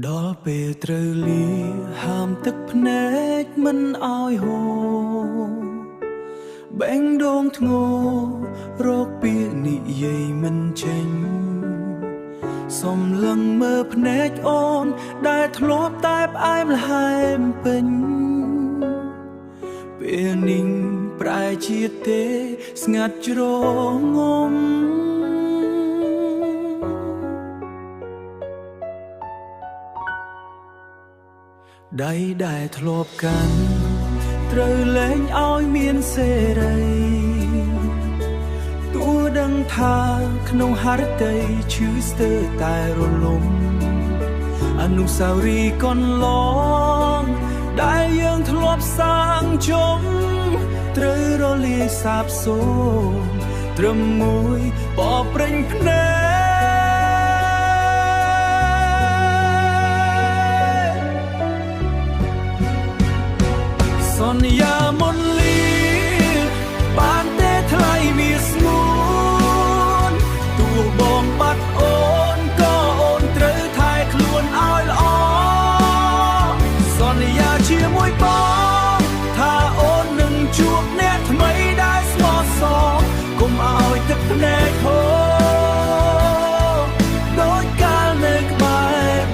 ដល់ពេលត្រូវលាហាមទឹកភ្នែកមិនឲ្យហូរបែងដងធ្ងររកពាក្យនិយាយមិនចេញសំឡឹងមើលភ្នែកអូនដែលធ្លាប់តែផ្អែមល្ហែមពេញពេលនេះប្រែជាទេស្ងាត់ជ្រងំដៃដែលធ្លាប់កាន់ត្រូវលែងឲ្យមានសេរីទោះដឹងថាក្នុងហឫទ័យឈឺស្ទើរតែរលំអនុស្សាវរីយ៍កន្លងដែលយើងធ្លាប់សាងជុំត្រូវរលាយសាបសូន្យត្រឹមមួយបបព្រេងភ្នែកសន្យាមុនលីបានទេថ្លៃវាស្ងួនទោះបងបាត់អូនក៏អូនត្រូវថែខ្លួនឲ្យល្អសន្យាជាមួយបងថាអូននឹងជួបអ្នកថ្មីដែលស្មោះសរកុំឲ្យទឹកភ្នែកហូរដូចកាលនៅក្បែរ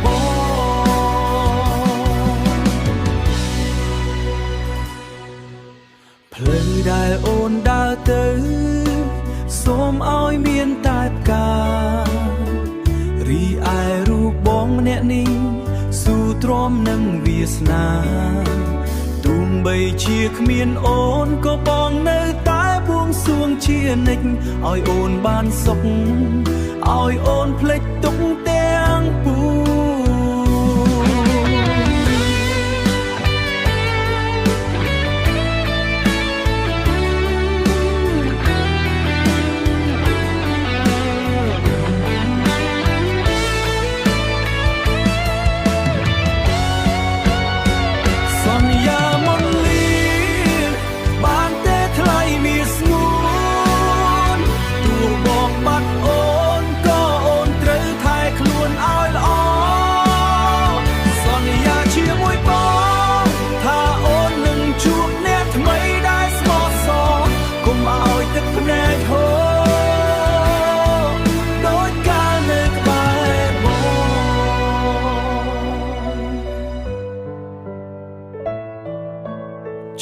ផ្លូវដែលអូនដើរទៅសូមឲ្យមានតែផ្ការីឯរូបបងអ្នកនេះស៊ូទ្រាំនឹងវាសនាទោះបីជាគ្មានអូនក៏បងនៅតែបួងសួងជានិច្ចឲ្យអូនបានសុខឲ្យអូនភ្លេចទុកទាំងពួង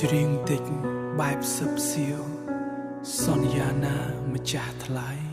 ច្រៀងតិចបែបសឹបសៀវសន្យាណាម្ចាស់ថ្លៃ